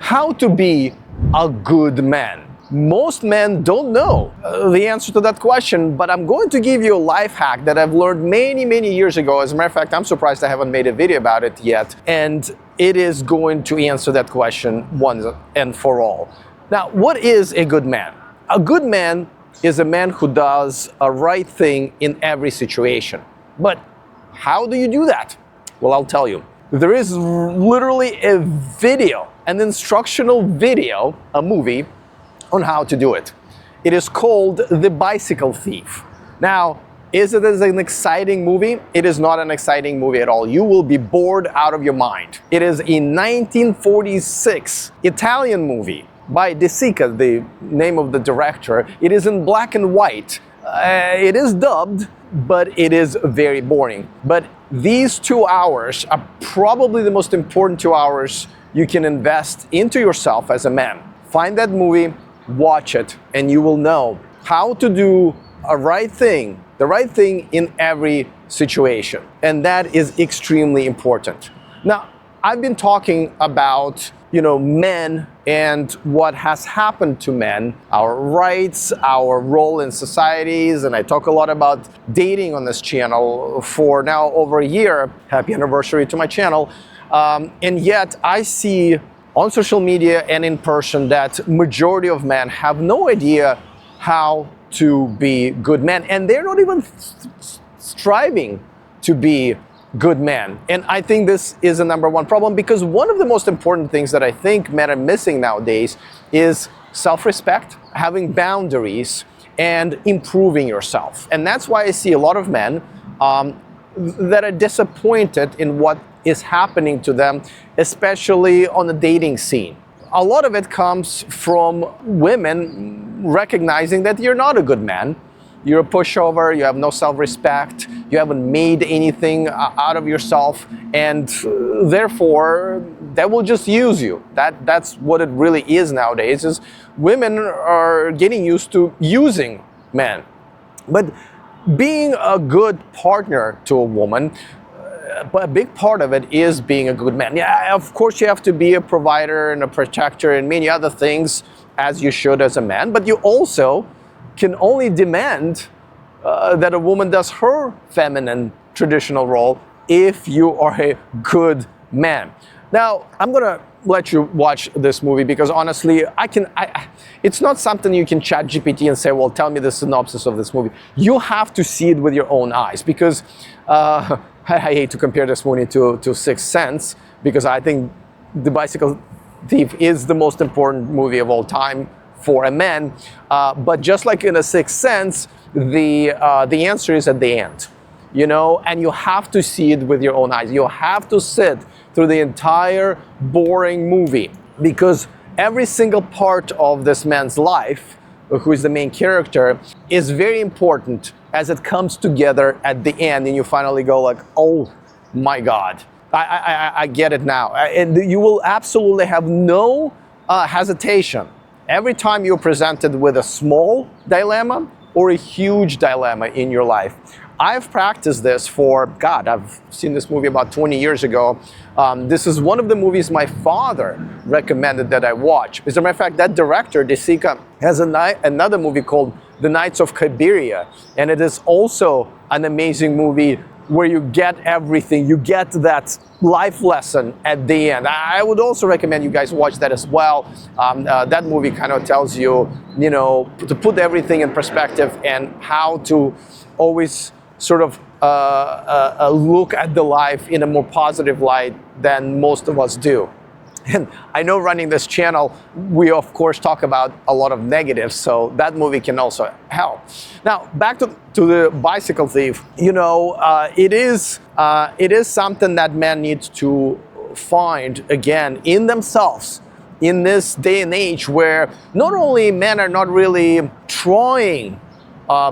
How to be a good man? Most men don't know the answer to that question, but I'm going to give you a life hack that I've learned many years ago. As a matter of fact, I'm surprised I haven't made a video about it yet, and it is going to answer that question once and for all. Now, what is a good man? A good man is a man who does a right thing in every situation. But how do you do that? Well, I'll tell you. There is literally a video, an instructional video, a movie, on how to do it. It is called The Bicycle Thief. Now, is it an exciting movie? It is not an exciting movie at all. You will be bored out of your mind. It is a 1946 Italian movie by De Sica, the name of the director. It is in black and white. It is dubbed, but it is very boring. But these 2 hours are probably the most important 2 hours you can invest into yourself as a man. Find that movie, watch it, and you will know how to do the right thing in every situation. And that is extremely important. Now, I've been talking about, men and what has happened to men, our rights, our role in societies, and I talk a lot about dating on this channel for now over a year. Happy anniversary to my channel. And yet I see on social media and in person that majority of men have no idea how to be good men, and they're not even striving to be good men. And I think this is a number one problem, because one of the most important things that I think men are missing nowadays is self-respect, having boundaries, and improving yourself. And that's why I see a lot of men that are disappointed in what is happening to them, especially on the dating scene. A lot of it comes from women recognizing that you're not a good man. You're a pushover, you have no self-respect, you haven't made anything out of yourself, and therefore they will just use you. That's what it really is nowadays, is women are getting used to using men. But being a good partner to a woman, but a big part of it is being a good man. Yeah, of course you have to be a provider and a protector and many other things, as you should as a man, but you also can only demand that a woman does her feminine traditional role if you are a good man. Now, I'm gonna let you watch this movie because honestly, it's not something you can ChatGPT and say, well, tell me the synopsis of this movie. You have to see it with your own eyes, because I hate to compare this movie to Sixth Sense, because I think The Bicycle Thief is the most important movie of all time for a man. But just like in A Sixth Sense, the answer is at the end, and you have to see it with your own eyes. You have to sit through the entire boring movie, because every single part of this man's life, who is the main character, is very important as it comes together at the end, and you finally go like, oh my God, I get it now. And you will absolutely have no hesitation every time you're presented with a small dilemma or a huge dilemma in your life. I've practiced this for, I've seen this movie about 20 years ago. This is one of the movies my father recommended that I watch. As a matter of fact, that director, De Sica, has another movie called The Knights of Cabiria. And it is also an amazing movie where you get everything. You get that life lesson at the end. I would also recommend you guys watch that as well. That movie kind of tells you, to put everything in perspective and how to always sort of look at the life in a more positive light than most of us do. And I know running this channel, we of course talk about a lot of negatives, so that movie can also help. Now, back to The Bicycle Thief. It is something that men need to find again in themselves in this day and age, where not only men are not really trying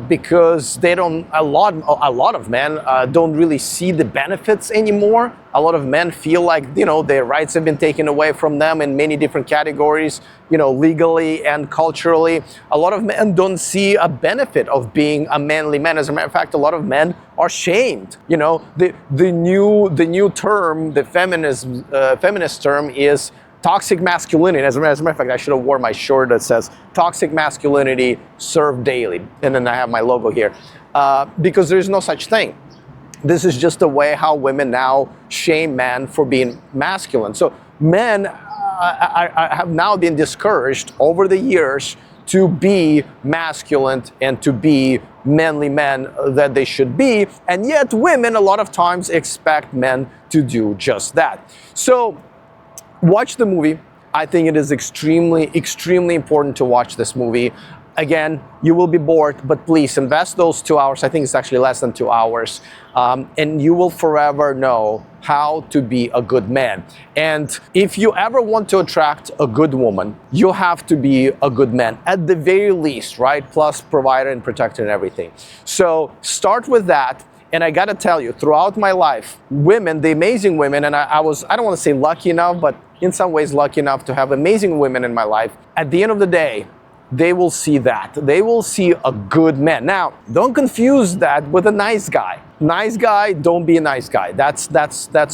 because they don't, a lot of men don't really see the benefits anymore. A lot of men feel like, their rights have been taken away from them in many different categories, legally and culturally. A lot of men don't see a benefit of being a manly man. As a matter of fact, a lot of men are shamed. The new term, the feminist term is toxic masculinity. As a matter of fact, I should have worn my shirt that says toxic masculinity served daily. And then I have my logo here. Because there's no such thing. This is just the way how women now shame men for being masculine. So men have now been discouraged over the years to be masculine and to be manly men that they should be. And yet women a lot of times expect men to do just that. So watch the movie. I think it is extremely, extremely important to watch this movie. Again, you will be bored, but please invest those 2 hours. I think it's actually less than 2 hours. And you will forever know how to be a good man. And if you ever want to attract a good woman, you have to be a good man at the very least, right? Plus provider and protector and everything. So start with that. And I gotta tell you, throughout my life, women, the amazing women, and I don't wanna say lucky enough, but in some ways lucky enough to have amazing women in my life, at the end of the day, they will see that. They will see a good man. Now, don't confuse that with a nice guy. Nice guy, don't be a nice guy. That's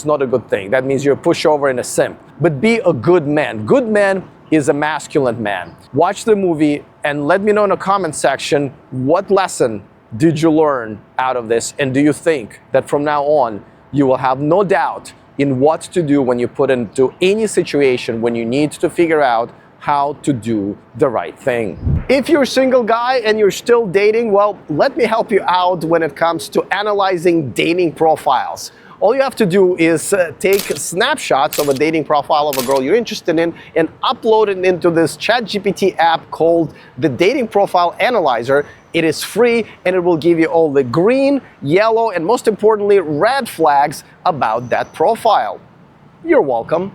not a good thing. That means you're a pushover and a simp. But be a good man. Good man is a masculine man. Watch the movie and let me know in the comment section what lesson did you learn out of this, and do you think that from now on you will have no doubt in what to do when you put into any situation when you need to figure out how to do the right thing. If you're a single guy and you're still dating, well, let me help you out when it comes to analyzing dating profiles. All you have to do is take snapshots of a dating profile of a girl you're interested in and upload it into this ChatGPT app called the Dating Profile Analyzer. It is free and it will give you all the green, yellow, and most importantly, red flags about that profile. You're welcome.